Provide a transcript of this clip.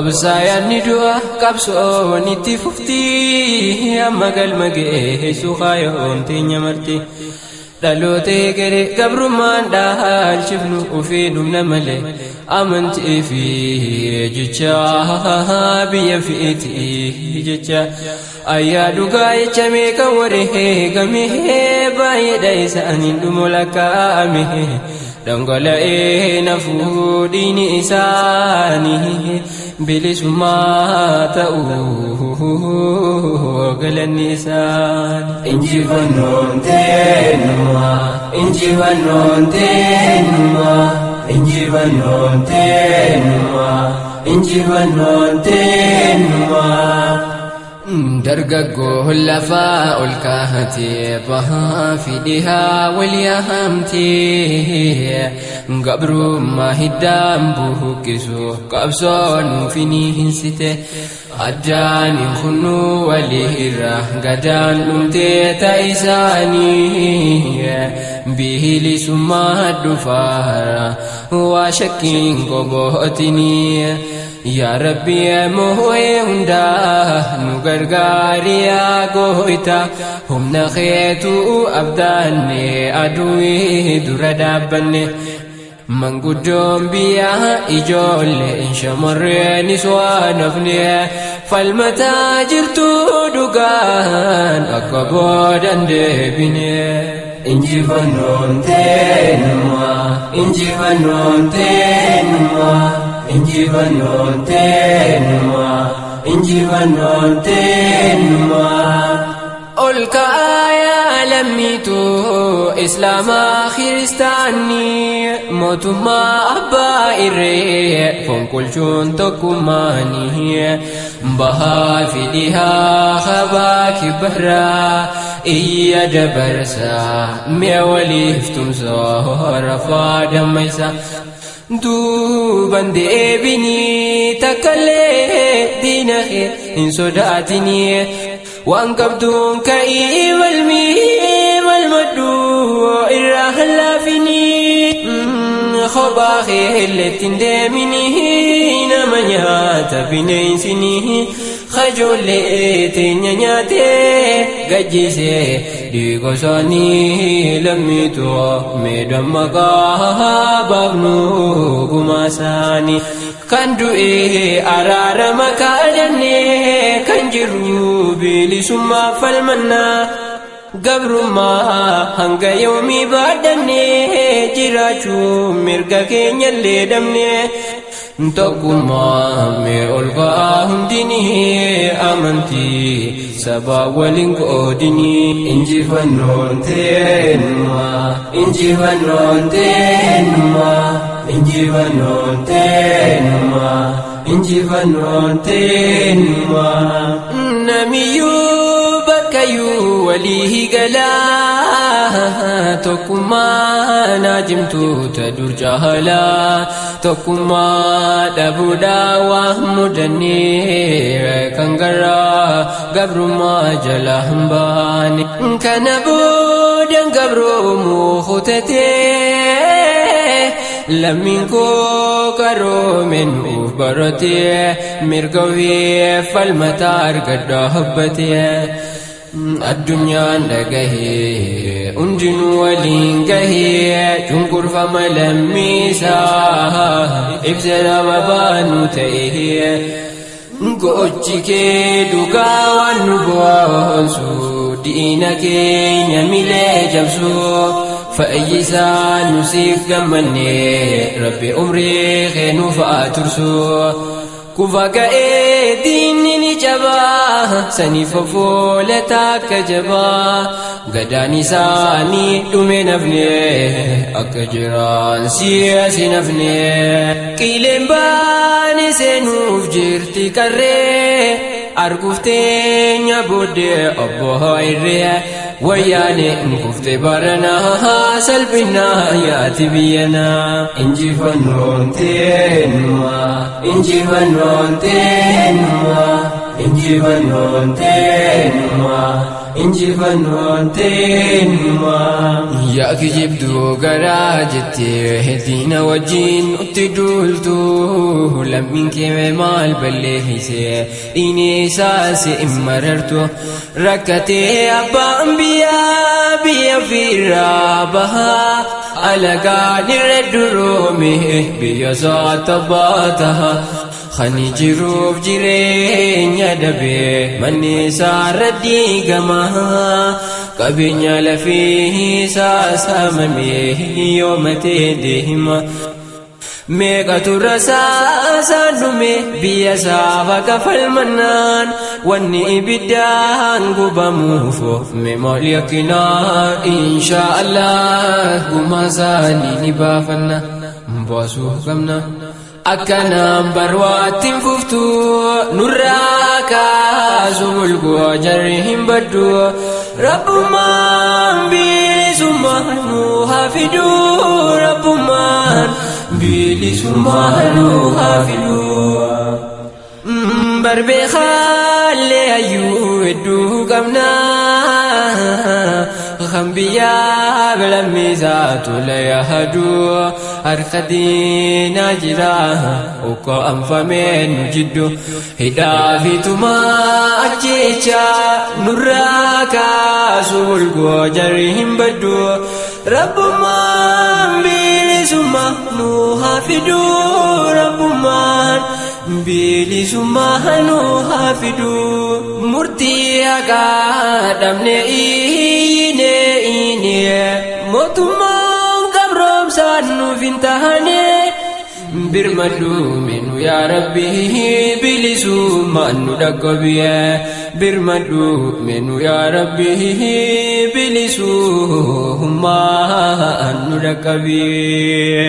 Absaya ni dua kapso ni tifufti amagal mage sukhayon tinya marti dalote gere gabruman dahal shifnu ufinu namale amanti fi jicha biya fi iti jicha ayadu gay chame kawre game baye daisa anin dumulaka ame dangala nafu dini isani bilisuma ta'u galan nisan injibanon tenma injibanon tenma injibanon tenma injibanon tenma درجة لفاء الكهتي بها في دها واليهمتي قبر ما هدام بوكسو قبصون فيني سته أجاني خنو وليرة قدان أمتي تايساني به لسما الدفارة وشكين قبوتني يا ربي يا موهي هندا نغرغاري يا غويتا هم نخيتو أبداني أدوي دردابني من قدوم بيا إجولي إن شمرني سوانفني فالمتاجر تودقان أقبودا دبني إنجي فنون تنما إنجي فنون تنما إنجي فنون تنما إنجي فنون تنما الكايا لميتو إسلام خريستاني موتما أبا إري فنكل شون تكماني بها في دها خباك بهرا إيا جبرسا ميولي فتم سوهر فادم ميسا دوبان دي بني تكالي دينخي إن صداتني وان قبدون كأي والميم والمدو إراه اللافني خباخي اللي تندمني نمنيات بنيسني خجولي تنينياتي قجيسي ديغو ساني لميتو ميدمكا بغنو قماساني كان دوئي أرار مكاجني كان جرو بلسما فالمنا قبر ما هنگا يومي بعدني جراچو مرقا كينيا اللي دمني تقوما مي ألقا هنديني أمنتي سبا ولنك أوديني إنجي فنون تنما إنجي فنون تنما إنجي فنون تنما إنجي فنون تنما نميو بكيو وليه قلا تكما ناجمتو تدور جهلا تكما دبودا وهمدني كنغرا قبر ما جلهم باني كان بودا قبر مختتي لمنكو كرو من أخبرتي مرقوي فالمتار قد هبتي الدنيا لقهي أنجن ولينقهي جنقر فملميسا إبسنا مبانو تأهي قوتشكي دوكا وانبوانسو دينك يميلي جبسو فأيسا نسيف قمني ربي أمري خينو فأترسو كفاك ديني جبا سني ففولتك جبا قداني ساني دومي نفني أكجران سياسي نفني كيلين باني سنوف جيرتي كري أرقفتين يا بودي أبوها إريه وياني نكفت برنا سلبنا يا تبينا إنجي فنون تنما إنجي فنون تنما injifannoon teenyuma injifannoon teenyuma yaa kijibduu garaa jettee diina wajjin utti duultu lammiin kee maal balleessee dhiigni isaa si marartu rakkatee abbaan biyya ofirraa bahaa alagaan irra duroome biyya isaa taphata khani jiruuf jireenya dabee manni isaa diigama qabeenya lafee isaa saamamee yoomatee deema meeqatu rasaasaan dhume biyya isaa bakka falmannaan wanni ibiddaan gubamuuf maal yakkinaa inshaa Allah gumaa isaanii ni baafanna baasuu qabna akkanaan barwaattiin fuftu nurraa kaasu bulguu jarri hin baddu rabbummaan bilisummaa nu haa fidu rabbummaan bilisummaa nu haa fidu barbee khaalee ayyuu hedduu qabnaa kan biyyaa bilammisaatu la yaadu harka diinaa jira ukko anfamee nu jiddu hidhaa fi tumaa jecha nurraa kaasu bulguu jarri hin baddu rabbummaan bilisummaa nu haa fidu rabbummaan bilisummaa nu haa fidu murtii haqaa dhabne iine mootummaan gabroomsaan nuuf hin tahane birmadhu menu yaa rabbi bilisummaan nu dhaqqabiye birmadhu menu yaa rabbi bilisummaan nu dhaqqabiye